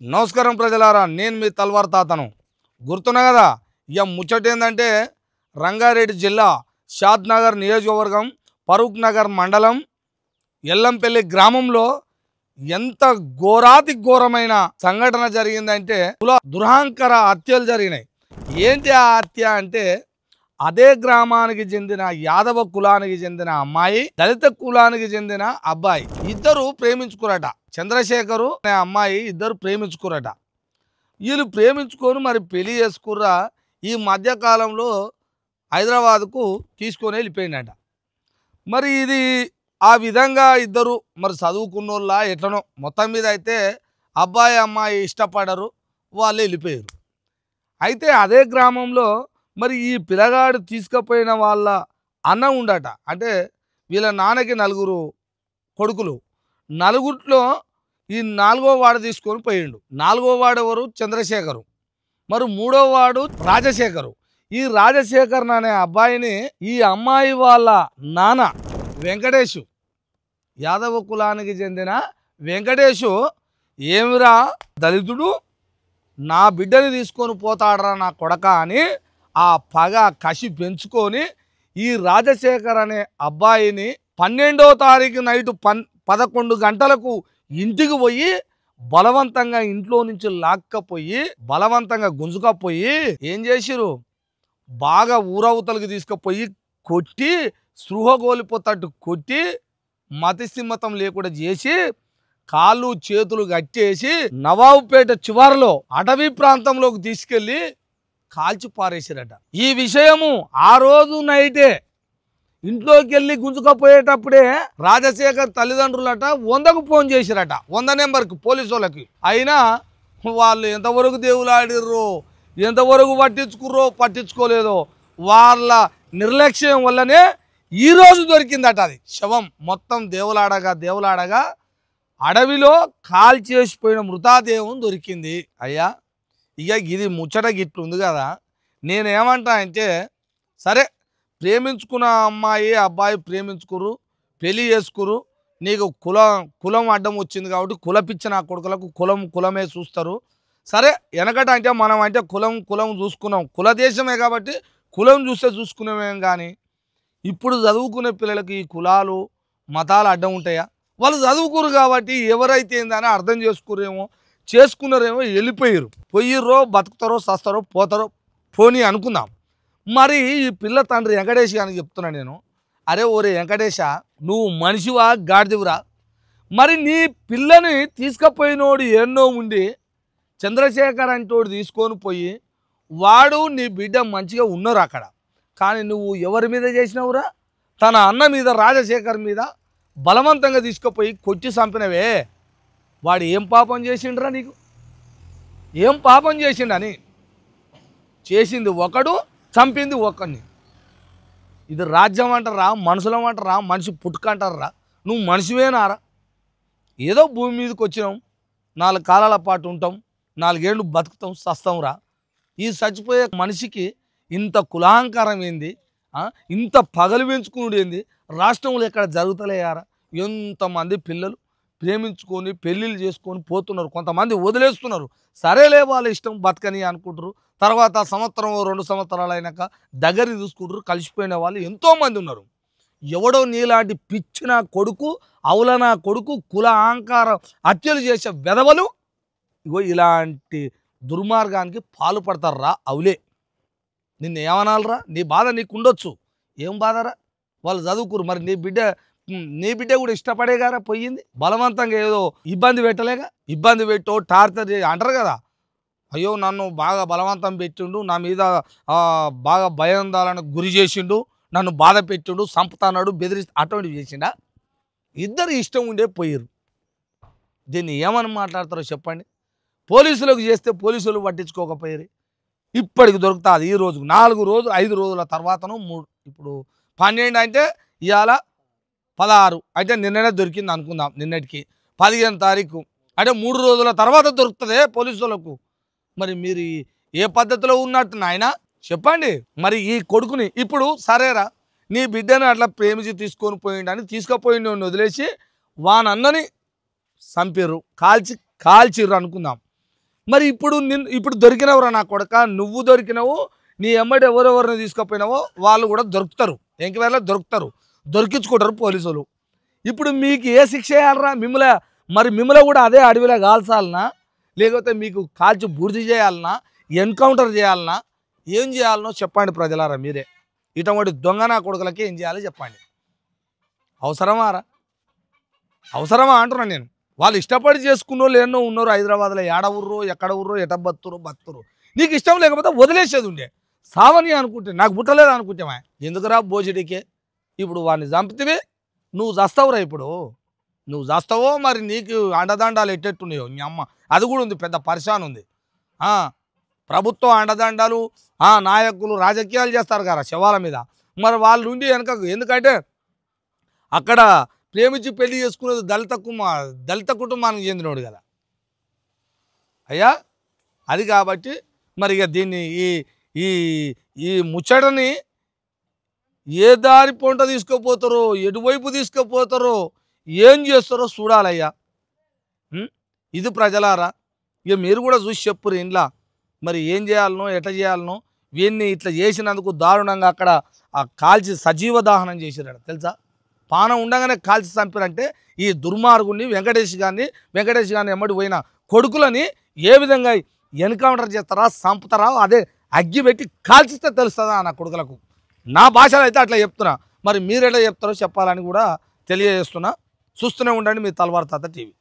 నమస్కారం ప్రజలారా, నేను మీ తల్వార్ తాతను. గుర్తున్నా కదా, ఇక ముచ్చటేందంటే రంగారెడ్డి జిల్లా షాద్ నగర్ నియోజకవర్గం ఫరూక్ నగర్ మండలం ఎల్లంపల్లి గ్రామంలో ఎంత ఘోరాతి ఘోరమైన సంఘటన జరిగిందంటే దురహంకార హత్యలు జరిగినాయి. ఏంటి ఆ హత్య అంటే, అదే గ్రామానికి చెందిన యాదవ కులానికి చెందిన అమ్మాయి, దళిత కులానికి చెందిన అబ్బాయి ఇద్దరు ప్రేమించుకురట. చంద్రశేఖరు అనే అమ్మాయి ఇద్దరు ప్రేమించుకురట. వీళ్ళు ప్రేమించుకొని మరి పెళ్లి చేసుకుర్రా. ఈ మధ్యకాలంలో హైదరాబాద్కు తీసుకొని వెళ్ళిపోయిందట. మరి ఇది ఆ విధంగా ఇద్దరు మరి చదువుకున్నోళ్ళ ఎట్లనో మొత్తం మీద అయితే అబ్బాయి అమ్మాయి ఇష్టపడరు, వాళ్ళు వెళ్ళిపోయారు. అయితే అదే గ్రామంలో మరి ఈ పిల్లగాడు తీసుకుపోయిన వాళ్ళ అన్న ఉండట. అంటే వీళ్ళ నాన్నకి నలుగురు కొడుకులు, నలుగురిలో ఈ నాలుగో వాడు తీసుకొని పోయిండు. నాలుగో వాడు ఎవరు? చంద్రశేఖరు. మరి మూడో వాడు రాజశేఖరు. ఈ రాజశేఖర్ అనే అబ్బాయిని ఈ అమ్మాయి వాళ్ళ నాన్న వెంకటేషు, యాదవ కులానికి చెందిన వెంకటేషు, ఏమిరా దళితుడు నా బిడ్డని తీసుకొని పోతాడరా నా కొడక అని ఆ పగ కసి పెంచుకొని ఈ రాజశేఖర్ అనే అబ్బాయిని 12వ తారీఖు నైటు 11 గంటలకు ఇంటికి పోయి బలవంతంగా ఇంట్లో నుంచి లాక్కపోయి బలవంతంగా గుంజుకపోయి ఏం చేసిరు, బాగా ఊరవతలకి తీసుకుపోయి కొట్టి స్పృహ కోల్పోతట్టు కొట్టి మతిస్థిమతం లేకుండా చేసి కాళ్ళు చేతులు కట్టేసి నవాబుపేట చివరిలో అటవీ ప్రాంతంలోకి తీసుకెళ్ళి కాల్చి పారేసిరట. ఈ విషయము ఆ రోజు నైటే ఇంట్లోకి వెళ్ళి గుంజుకపోయేటప్పుడే రాజశేఖర్ తల్లిదండ్రులట 100కు ఫోన్ చేసిరట, 100 నెంబర్కి పోలీసు వాళ్ళకి. అయినా వాళ్ళు ఎంతవరకు దేవులాడిర్రో, ఎంతవరకు పట్టించుకోలేదో వాళ్ళ నిర్లక్ష్యం వల్లనే ఈరోజు దొరికిందట. అది శవం మొత్తం దేవులాడగా అడవిలో కాల్చేసిపోయిన మృతదేహం దొరికింది. అయ్యా, ఇక ఇది ముచ్చట గిట్లుంది కదా. నేనేమంటా అంటే, సరే ప్రేమించుకున్న అమ్మాయి అబ్బాయి ప్రేమించుకురు, పెళ్ళి చేసుకురు, నీకు కులం అడ్డం వచ్చింది కాబట్టి కులపిచ్చిన నా కొడుకులకు కులమే చూస్తారు. సరే వెనకట అంటే మనం అంటే కులం చూసుకున్నాం, కులదేశమే కాబట్టి కులం చూసుకునేమేం. కానీ ఇప్పుడు చదువుకునే పిల్లలకి ఈ కులాలు మతాలు అడ్డం ఉంటాయా? వాళ్ళు చదువుకురు కాబట్టి ఎవరైతే ఏందని అర్థం చేసుకున్నారేమో వెళ్ళిపోయారు. పోయిర్రో బతుకుతారో సస్తారో పోతారో పోనీ అనుకుందాం. మరి ఈ పిల్ల తండ్రి వెంకటేష్ అని చెప్తున్నా నేను, అరే ఓరే వెంకటేశ, నువ్వు మనిషివా గాడిదివురా? మరి నీ పిల్లని తీసుకుపోయినోడు ఎన్నో ఉండి చంద్రశేఖర్ అంటోడు తీసుకొని పోయి వాడు నీ బిడ్డ మంచిగా ఉన్నారు అక్కడ. కానీ నువ్వు ఎవరి మీద చేసినవురా? తన అన్న మీద, రాజశేఖర్ మీద బలవంతంగా తీసుకుపోయి కొట్టి చంపినవే. వాడు ఏం పాపం చేసిండ్రా నీకు? ఏం పాపం చేసిండని? చేసింది ఒకడు, చంపింది ఒకడిని. ఇది రాజ్యం అంటారా? మనుషులం అంటారా? మనిషి పుట్టుకంటారా? నువ్వు మనిషివేనారా? ఏదో భూమి మీదకి వచ్చినాం, 4 కాలాల పాటు ఉంటాం, 4 ఏళ్ళు బతుకుతాం, సస్తాంరా. ఈ చచ్చిపోయే మనిషికి ఇంత కులాంకారం ఏంది? ఇంత పగలు పెంచుకున్నాడు ఏంది? రాష్ట్రంలో ఎక్కడ జరుగుతలేయారా? ఎంతమంది పిల్లలు ప్రేమించుకొని పెళ్ళిళ్ళు చేసుకొని పోతున్నారు, కొంతమంది వదిలేస్తున్నారు. సరేలే వాళ్ళ ఇష్టం బతకని అనుకుంటారు. తర్వాత సంవత్సరం 2 సంవత్సరాలు అయినాక దగ్గర చూసుకుంటారు, కలిసిపోయిన వాళ్ళు ఎంతోమంది ఉన్నారు. ఎవడో నీలాంటి పిచ్చిన కొడుకు, అవులనా కొడుకు, కుల అహంకార హత్యలు చేసే వెధవలు ఇగో ఇలాంటి దుర్మార్గానికి పాల్పడతారా? అవులే, నిన్ను ఏమనాలరా? నీ బాధ నీకు ఉండొచ్చు, ఏం బాధరా? వాళ్ళు చదువుకురు. మరి నీ బిడ్డ కూడా ఇష్టపడేగారా పోయింది? బలవంతంగా ఏదో ఇబ్బంది పెట్టలేగా? ఇబ్బంది పెట్టో టార్చర్ అంటారు కదా, అయ్యో నన్ను బాగా బలవంతం పెట్టిండు, నా మీద బాగా భయాందోళనకు గురి చేసిండు, నన్ను బాధ పెట్టిండు, చంపుతాన్నాడు, అటువంటివి చేసిండా? ఇద్దరు ఇష్టం ఉండే పోయిరు. దీన్ని ఏమని మాట్లాడతారో చెప్పండి. పోలీసులకు చేస్తే పోలీసులు పట్టించుకోకపోయారు. ఇప్పటికి దొరుకుతుంది. ఈ రోజు 4 రోజులు 5 రోజుల తర్వాతను ఇప్పుడు 12 అంటే ఇవాళ 16 అంటే నిన్ననే దొరికింది అనుకుందాం. నిన్నటికి 15 తారీఖు అంటే 3 రోజుల తర్వాత దొరుకుతుంది పోలీసులకు. మరి మీరు ఏ పద్ధతిలో ఉన్నట్టు నాయన చెప్పండి. మరి ఈ కొడుకుని ఇప్పుడు సరేరా, నీ బిడ్డను అట్లా ప్రేమించి తీసుకొని పోయిండని తీసుకుపోయిండు వదిలేసి వానన్నని చంపిర్రు, కాల్చిర్రు అనుకుందాం. మరి ఇప్పుడు దొరికినవురా నా కొడక, నువ్వు దొరికినవు, నీ ఎమ్మటి ఎవరెవరిని తీసుకుపోయినావో వాళ్ళు కూడా దొరుకుతారు, ఎంక్వైరీలో దొరుకుతారు, దొరికించుకుంటారు పోలీసులు. ఇప్పుడు మీకు ఏ శిక్ష వేయాలరా? మిమ్మల్ని కూడా అదే అడవిలో కాల్చాలనా, లేకపోతే మీకు కాల్చి బూర్ది చేయాలనా, ఎన్కౌంటర్ చేయాలనా, ఏం చేయాలనో చెప్పండి ప్రజలారా మీరే. ఇటువంటి దొంగ నా కొడుకులకి ఏం చేయాలో చెప్పండి. అవసరమా అంటున్నాను నేను. వాళ్ళు ఇష్టపడి చేసుకున్నో ఎన్నో ఉన్నారు హైదరాబాద్లో, ఏడ ఊర్రో ఎక్కడ ఊర్రో ఎట బతురు. నీకు ఇష్టం లేకపోతే వదిలేసేది ఉండే, సావని అనుకుంటే, నాకు పుట్టలేదు అనుకుంటామా, ఎందుకురా బోజిడికే. ఇప్పుడు వాడిని చంపితే నువ్వు చస్తావురా. ఇప్పుడు నువ్వు చస్తావో మరి నీకు అండదండాలు ఎట్టెట్టున్నాయో నీ అమ్మ, అది కూడా ఉంది, పెద్ద పరిశాన్ ఉంది. ప్రభుత్వం అండదండాలు, నాయకులు రాజకీయాలు చేస్తారు కదా శవాల మీద, మరి వాళ్ళు ఉండి వెనక, ఎందుకంటే అక్కడ ప్రేమించి పెళ్లి చేసుకునేది దళిత కుటుంబానికి చెందినోడు కదా అయ్యా. అది కాబట్టి మరి ఇక దీన్ని ఈ ముచ్చటని ఏ దారి పొంట తీసుకుపోతారో, ఎటువైపు తీసుకుపోతారో, ఏం చేస్తారో చూడాలయ్యా. ఇది ప్రజలారా, ఇక మీరు కూడా చూసి చెప్పురు ఇంట్లో మరి ఏం చేయాలనో ఎట్లా చేయాలనో. వీన్ని ఇట్లా చేసినందుకు దారుణంగా అక్కడ కాల్చి సజీవ దహనం చేసిరాడు తెలుసా. పానం ఉండగానే కాల్చి చంపారంటే ఈ దుర్మార్గుని వెంకటేష్ గారిని ఎమ్మడి పోయిన కొడుకులని ఏ విధంగా ఎన్కౌంటర్ చేస్తారా, చంపుతారా, అదే అగ్గి పెట్టి కాల్చిస్తే తెలుస్తుందా నా కొడుకులకు. నా భాషలో అయితే అట్లా చెప్తున్నా, మరి మీరు ఎట్లా చెప్తారో చెప్పాలని కూడా తెలియజేస్తున్నా. చూస్తూనే ఉండండి మీ తల్వార్ తాత టీవీ.